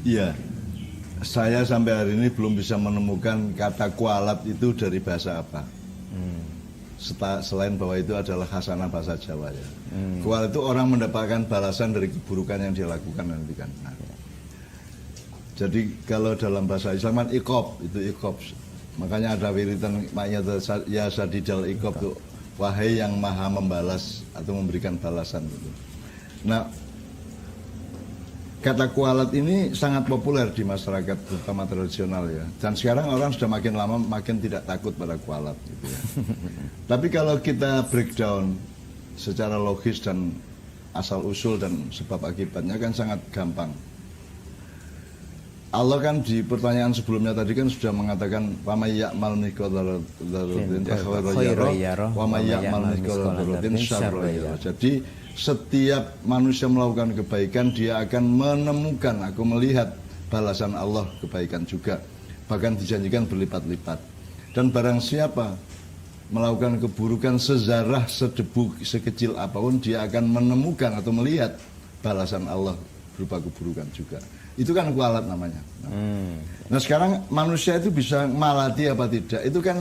Iya, saya sampai hari ini belum bisa menemukan kata kualat itu dari bahasa apa. Selain bahwa itu adalah khasanah bahasa Jawa ya. Kualat itu orang mendapatkan balasan dari keburukan yang dia lakukan nanti kan. Nah, jadi kalau dalam bahasa Islam kan iqab, itu iqab. Makanya ada wiridan maknya ya sadidal iqab tuh, wahai yang maha membalas atau memberikan balasan gitu. Nah, kata kualat ini sangat populer di masyarakat terutama tradisional ya. Dan sekarang orang sudah makin lama makin tidak takut pada kualat gitu ya. Tapi kalau kita breakdown secara logis dan asal usul dan sebab akibatnya kan sangat gampang. Allah kan di pertanyaan sebelumnya tadi kan sudah mengatakan wa may ya'mal mithqala dzarratin khairan yarah wa may ya'mal mithqala dzarratin syarran yarah. Jadi setiap manusia melakukan kebaikan dia akan menemukan, aku melihat balasan Allah kebaikan juga, bahkan dijanjikan berlipat-lipat. Dan barang siapa melakukan keburukan sezarah sedebu sekecil apapun, dia akan menemukan atau melihat balasan Allah berupa keburukan juga. Itu kan kualat namanya. Nah sekarang manusia itu bisa malati apa tidak, itu kan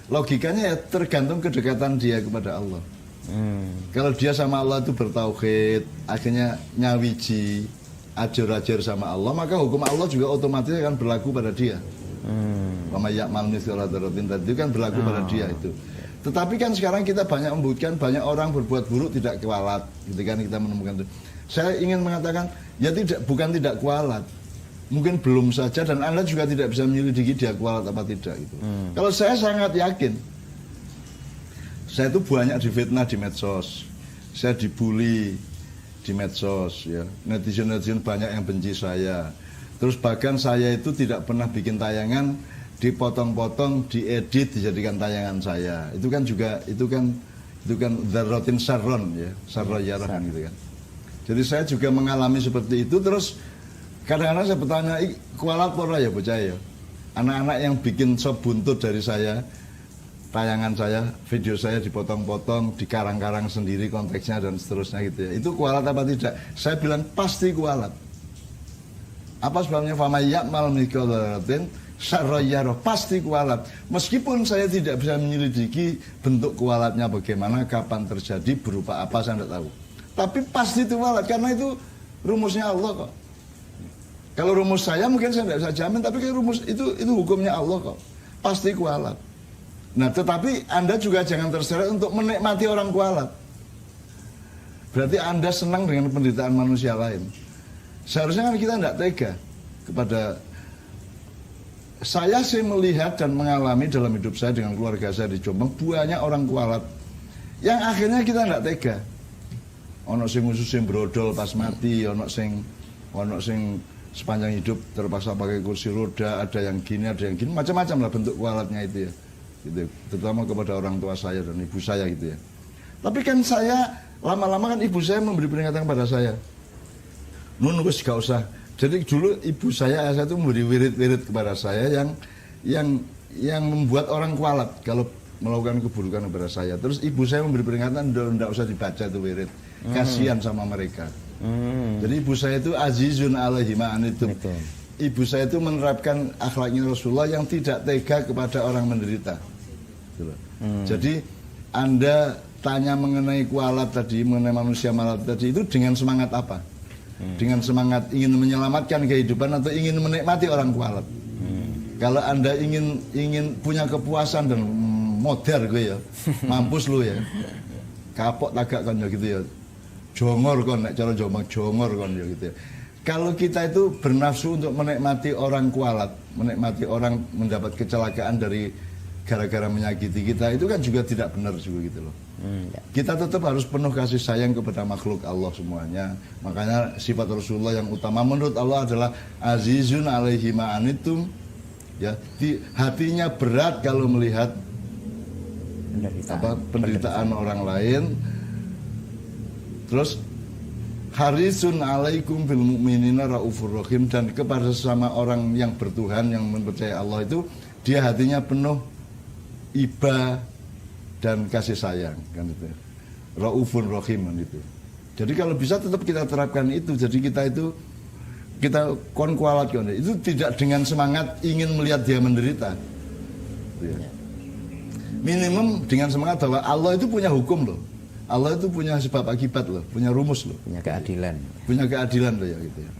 logikanya ya tergantung kedekatan dia kepada Allah. Kalau dia sama Allah itu bertauhid, akhirnya nyawiji, ajar-ajar sama Allah, maka hukum Allah juga otomatis akan berlaku pada dia. Wa may ya'mal mithqala dzarratin tadi itu kan berlaku pada dia itu. Tetapi kan sekarang kita banyak membuktikan banyak orang berbuat buruk tidak kualat, gitu kan kita menemukan itu. Saya ingin mengatakan ya bukan tidak kualat, mungkin belum saja dan Anda juga tidak bisa menyelidiki dia kualat apa tidak gitu. Kalau saya sangat yakin, saya itu banyak difitnah di medsos, saya dibully di medsos ya, netizen banyak yang benci saya. Terus bahkan saya itu tidak pernah bikin tayangan dipotong-potong, diedit, dijadikan tayangan saya. Itu kan dzarratin syarron ya, syarron yarah kan gitu kan. Jadi saya juga mengalami seperti itu. Terus kadang-kadang saya bertanya, kualat pora ya bocah ya. Anak-anak yang bikin sop buntut dari saya, tayangan saya, video saya dipotong-potong, dikarang-karang sendiri konteksnya dan seterusnya gitu ya. Itu kualat apa tidak? Saya bilang pasti kualat. Apa sebabnya? Famay ya'mal mithqala dzarratin syarran yarah, pasti kualat. Meskipun saya tidak bisa menyelidiki bentuk kualatnya bagaimana, kapan terjadi, berupa apa saya tidak tahu. Tapi pasti itu kualat karena itu rumusnya Allah kok. Kalau rumus saya mungkin saya tidak bisa jamin, tapi kalau rumus itu hukumnya Allah kok. Pasti kualat. Nah, tetapi Anda juga jangan terseret untuk menikmati orang kualat. Berarti Anda senang dengan penderitaan manusia lain. Seharusnya kan kita tidak tega kepada. Saya sih melihat dan mengalami dalam hidup saya dengan keluarga saya di Jombang banyak orang kualat yang akhirnya kita tidak tega. Ono sing khusus sing brodol pas mati, ono sing sepanjang hidup terpaksa pakai kursi roda, ada yang gini, macam-macam lah bentuk kualatnya itu ya. Gitu. Terutama kepada orang tua saya dan ibu saya gitu ya. Tapi kan saya lama-lama kan ibu saya memberi peringatan kepada saya. Nun wis gak usah. Jadi dulu ibu saya itu memberi wirid-wirid kepada saya yang membuat orang kualat kalau melakukan keburukan kepada saya. Terus ibu saya memberi peringatan, tidak usah dibaca itu wirid. Kasihan sama mereka. Jadi ibu saya itu azizun alaihi ma'anitum. Ibu saya itu menerapkan akhlaknya Rasulullah yang tidak tega kepada orang menderita. Jadi Anda tanya mengenai kualat tadi, mengenai manusia malat tadi, itu dengan semangat apa? Dengan semangat ingin menyelamatkan kehidupan atau ingin menikmati orang kualat? Kalau Anda ingin punya kepuasan dan modar gue ya, mampus lu ya, kapok tagak kan ya gitu ya, jongor kon, nek cara Jombang jongor kon ya gitu ya. Kalau kita itu bernafsu untuk menikmati orang kualat, menikmati orang mendapat kecelakaan dari gara-gara menyakiti kita, itu kan juga tidak benar juga gitu loh. Kita tetap harus penuh kasih sayang kepada makhluk Allah semuanya. Makanya sifat Rasulullah yang utama menurut Allah adalah azizun alaihi ma'anitum. Ya, hatinya berat kalau melihat penderitaan orang lain. Terus harisun alaikum bil mu'minina raufur rahim, dan kepada sesama orang yang bertuhan yang mempercayai Allah itu dia hatinya penuh iba dan kasih sayang kan itu. Raufur rahim kan itu. Jadi kalau bisa tetap kita terapkan itu. Jadi kita itu kita kualat itu tidak dengan semangat ingin melihat dia menderita. Gitu ya. Minimum dengan semangat bahwa Allah itu punya hukum loh. Allah itu punya sebab akibat loh, punya rumus loh. Punya keadilan. Punya keadilan loh ya gitu ya.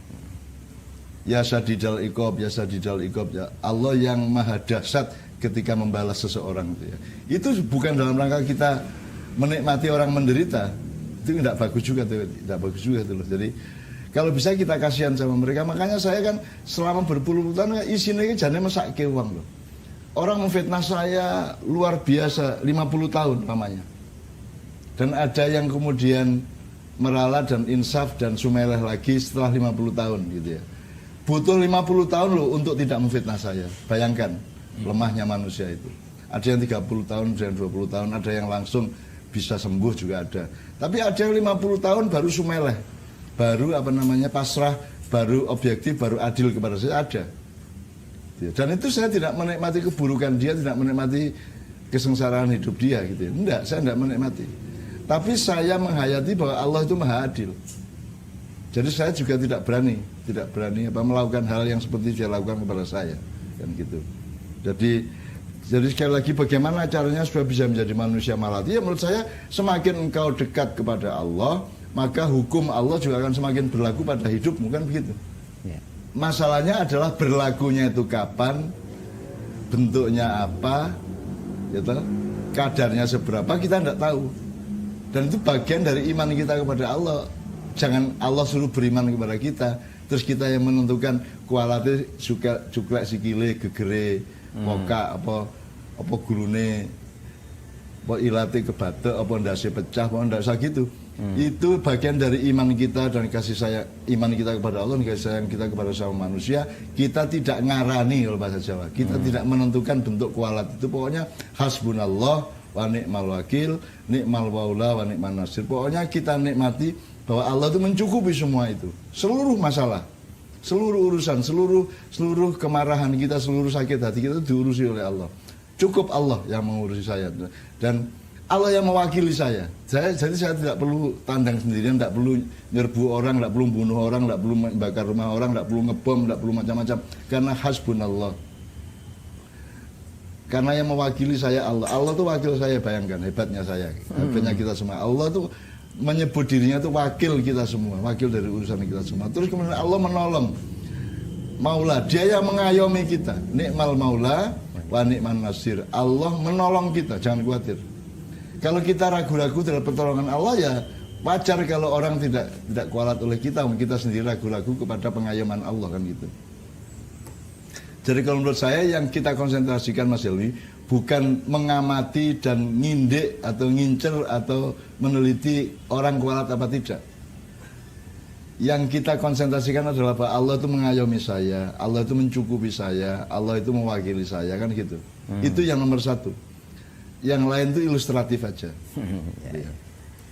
Ya sadidal iqab, ya sadidal iqab ya. Allah yang maha dahsyat ketika membalas seseorang itu ya. Itu bukan dalam rangka kita menikmati orang menderita. Itu tidak bagus juga tuh, tidak bagus juga tuh loh. Jadi kalau bisa kita kasihan sama mereka. Makanya saya kan selama berpuluh-puluh tahun isinya jane mesake uang loh. Orang memfitnah saya luar biasa 50 tahun namanya. Dan ada yang kemudian meralat dan insaf dan sumeleh lagi setelah 50 tahun gitu ya. Butuh 50 tahun loh untuk tidak memfitnah saya. Bayangkan lemahnya manusia itu. Ada yang 30 tahun, ada yang 20 tahun, ada yang langsung bisa sembuh juga ada. Tapi ada yang 50 tahun baru sumeleh. Baru pasrah, baru objektif, baru adil kepada saya ada. Dan itu saya tidak menikmati keburukan dia, tidak menikmati kesengsaraan hidup dia gitu ya. Enggak, saya tidak menikmati. Tapi saya menghayati bahwa Allah itu maha adil. Jadi saya juga tidak berani melakukan hal yang seperti dia lakukan kepada saya, kan gitu. Jadi sekali lagi bagaimana caranya supaya bisa menjadi manusia malati? Ya menurut saya semakin engkau dekat kepada Allah, maka hukum Allah juga akan semakin berlaku pada hidupmu, kan begitu. Ya. Masalahnya adalah berlakunya itu kapan, bentuknya apa, gitu, kadarnya seberapa kita tidak tahu. Dan itu bagian dari iman kita kepada Allah. Jangan Allah suruh beriman kepada kita, terus kita yang menentukan kualite cuklek sikile gegere poka apa gurune apa ilate kebatek apa ndase pecah apa ndak usah gitu. Itu bagian dari iman kita dan kasih sayang iman kita kepada Allah dan kasih sayang kita kepada sama manusia. Kita tidak ngarani kalau bahasa Jawa. Kita tidak menentukan bentuk kualat itu. Pokoknya hasbunallah wa ni'mal wakil, ni'mal maula wa ni'man nasir. Pokoknya kita nikmati bahwa Allah itu mencukupi semua itu. Seluruh masalah, seluruh urusan, seluruh kemarahan kita, seluruh sakit hati kita diurusi oleh Allah. Cukup Allah yang mengurusi saya dan Allah yang mewakili saya. Jadi saya tidak perlu tandang sendirian, tidak perlu nyerbu orang, tidak perlu bunuh orang, tidak perlu membakar rumah orang, tidak perlu ngebom, tidak perlu macam-macam. Karena hasbunallah. Karena yang mewakili saya Allah. Allah itu wakil saya, bayangkan hebatnya saya. Hebatnya kita semua. Allah itu menyebut dirinya itu wakil kita semua, wakil dari urusan kita semua. Terus kemudian Allah menolong. Maula, dia yang mengayomi kita. Nikmal maula wa ni'man nasir. Allah menolong kita, jangan khawatir. Kalau kita ragu-ragu terhadap pertolongan Allah ya wajar kalau orang tidak kualat oleh kita sendiri ragu-ragu kepada pengayoman Allah kan gitu. Jadi kalau menurut saya yang kita konsentrasikan Mas Helmi bukan mengamati dan ngindek atau ngincer atau meneliti orang kualat apa tidak. Yang kita konsentrasikan adalah bahwa Allah itu mengayomi saya, Allah itu mencukupi saya, Allah itu mewakili saya kan gitu. Itu yang nomor satu. Yang lain itu ilustratif aja. Ya.